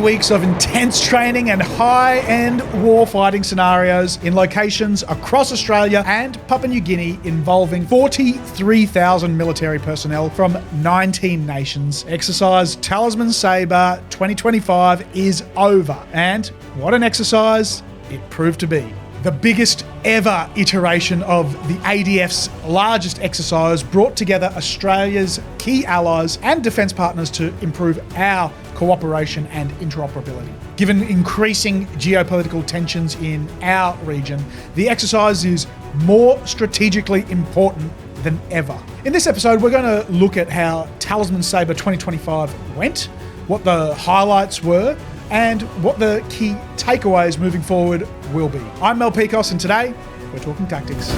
20 weeks of intense training and high-end warfighting scenarios in locations across Australia and Papua New Guinea involving 43,000 military personnel from 19 nations. Exercise Talisman Sabre 2025 is over. And what an exercise it proved to be. The biggest ever iteration of the ADF's largest exercise brought together Australia's key allies and defence partners to improve our cooperation and interoperability. Given increasing geopolitical tensions in our region, the exercise is more strategically important than ever. In this episode, we're going to look at how Talisman Sabre 2025 went, what the highlights were, and what the key takeaways moving forward will be. I'm Pikos, and today we're talking tactics.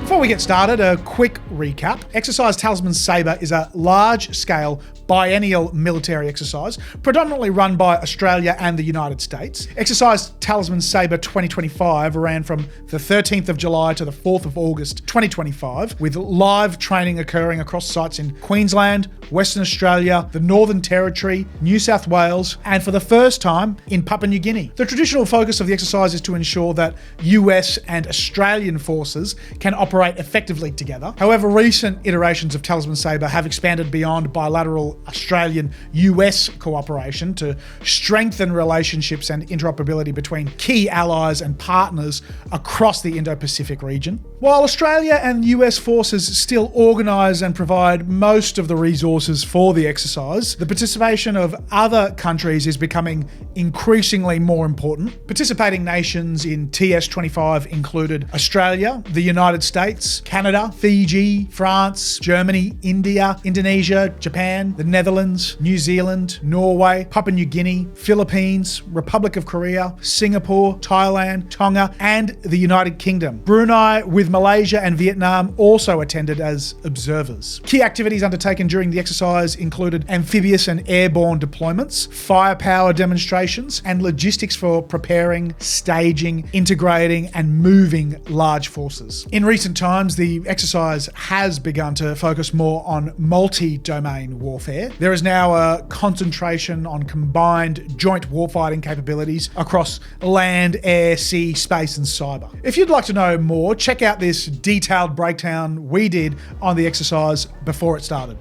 Before we get started, a quick recap. Exercise Talisman Sabre is a large-scale biennial military exercise, predominantly run by Australia and the United States. Exercise Talisman Sabre 2025 ran from the 13th of July to the 4th of August 2025, with live training occurring across sites in Queensland, Western Australia, the Northern Territory, New South Wales, and for the first time in Papua New Guinea. The traditional focus of the exercise is to ensure that US and Australian forces can operate effectively together. However, recent iterations of Talisman Sabre have expanded beyond bilateral Australian-US cooperation to strengthen relationships and interoperability between key allies and partners across the Indo-Pacific region. While Australia and US forces still organise and provide most of the resources for the exercise, the participation of other countries is becoming increasingly more important. Participating nations in TS25 included Australia, the United States, Canada, Fiji, France, Germany, India, Indonesia, Japan, the Netherlands, New Zealand, Norway, Papua New Guinea, Philippines, Republic of Korea, Singapore, Thailand, Tonga, and the United Kingdom. Brunei, with Malaysia and Vietnam, also attended as observers. Key activities undertaken during the exercise included amphibious and airborne deployments, firepower demonstrations, and logistics for preparing, staging, integrating, and moving large forces. In recent times, the exercise has begun to focus more on multi-domain warfare. There is now a concentration on combined joint warfighting capabilities across land, air, sea, space, and cyber. If you'd like to know more, check out this detailed breakdown we did on the exercise before it started.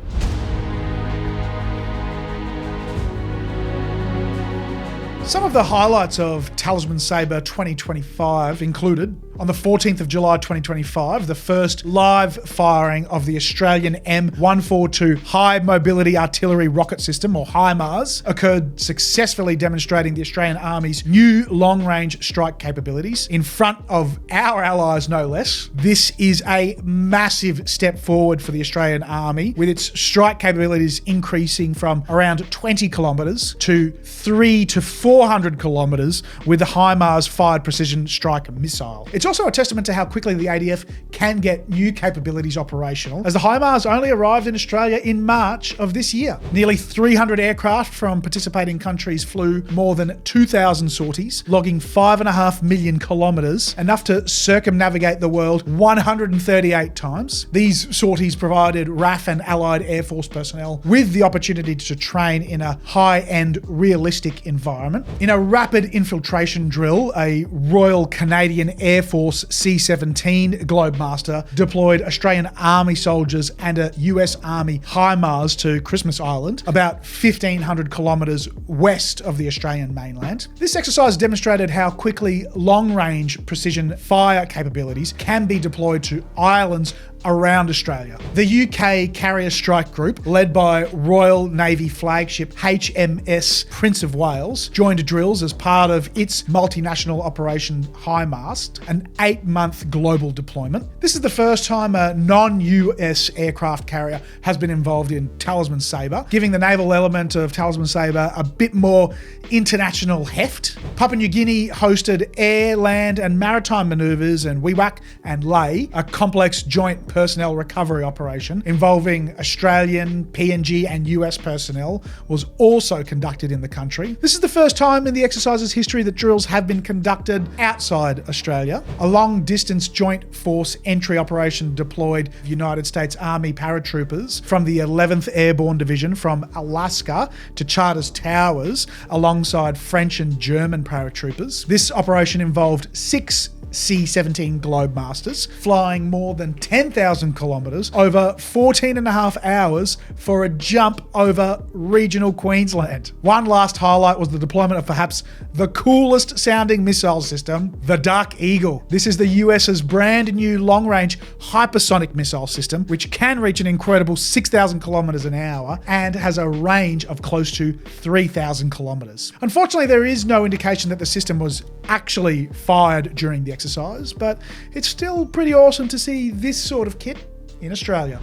Some of the highlights of Talisman Sabre 2025 included, on the 14th of July 2025, the first live firing of the Australian M142 High Mobility Artillery Rocket System, or HIMARS, occurred, successfully demonstrating the Australian Army's new long-range strike capabilities in front of our allies, no less. This is a massive step forward for the Australian Army, with its strike capabilities increasing from around 20 kilometres to 300 to 400 kilometres with the HIMARS fired precision strike missile. It's also a testament to how quickly the ADF can get new capabilities operational, as the HIMARS only arrived in Australia in March of this year. Nearly 300 aircraft from participating countries flew more than 2,000 sorties, logging 5.5 million kilometres, enough to circumnavigate the world 138 times. These sorties provided RAF and Allied Air Force personnel with the opportunity to train in a high-end, realistic environment. In a rapid infiltration drill, a Royal Canadian Air Force C-17 Globemaster deployed Australian Army soldiers and a US Army HIMARS to Christmas Island, about 1,500 kilometres west of the Australian mainland. This exercise demonstrated how quickly long-range precision fire capabilities can be deployed to islands around Australia. The UK Carrier Strike Group, led by Royal Navy flagship HMS Prince of Wales, joined drills as part of its multinational Operation HIMARS, an 8-month global deployment. This is the first time a non-US aircraft carrier has been involved in Talisman Sabre, giving the naval element of Talisman Sabre a bit more international heft. Papua New Guinea hosted air, land, and maritime manoeuvres in Wewak and Lae, a complex joint personnel recovery operation involving Australian, PNG and US personnel was also conducted in the country. This is the first time in the exercise's history that drills have been conducted outside Australia. A long-distance joint force entry operation deployed United States Army paratroopers from the 11th Airborne Division from Alaska to Charters Towers alongside French and German paratroopers. This operation involved 6 C-17 Globemasters flying more than 10,000 kilometres over 14 and a half hours for a jump over regional Queensland. One last highlight was the deployment of perhaps the coolest sounding missile system, the Dark Eagle. This is the US's brand new long-range hypersonic missile system, which can reach an incredible 6,000 kilometres an hour and has a range of close to 3,000 kilometres. Unfortunately, there is no indication that the system was actually fired during the exercise, but it's still pretty awesome to see this sort of kit in Australia.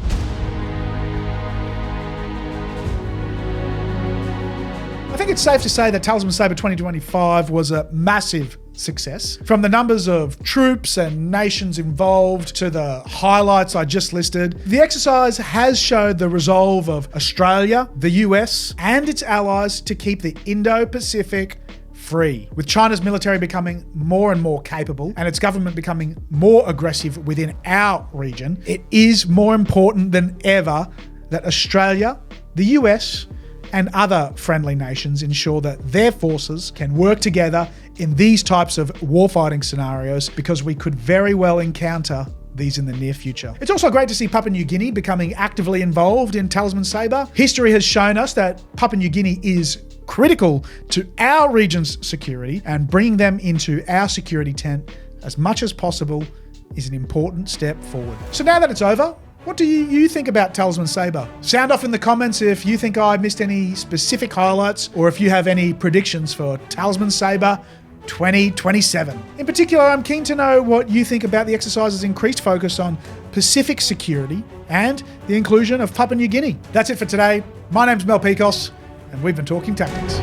I think it's safe to say that Talisman Sabre 2025 was a massive success. From the numbers of troops and nations involved to the highlights I just listed, the exercise has showed the resolve of Australia, the US, and its allies to keep the Indo-Pacific free. With China's military becoming more and more capable and its government becoming more aggressive within our region, it is more important than ever that Australia, the US, and other friendly nations ensure that their forces can work together in these types of warfighting scenarios, because we could very well encounter these in the near future. It's also great to see Papua New Guinea becoming actively involved in Talisman Sabre. History has shown us that Papua New Guinea is critical to our region's security, and bringing them into our security tent as much as possible is an important step forward. So now that it's over, what do you think about Talisman Sabre? Sound off in the comments if you think I missed any specific highlights, or if you have any predictions for Talisman Sabre 2027. In particular, I'm keen to know what you think about the exercise's increased focus on Pacific security and the inclusion of Papua New Guinea. That's it for today. My name's Pikos, and we've been talking tactics.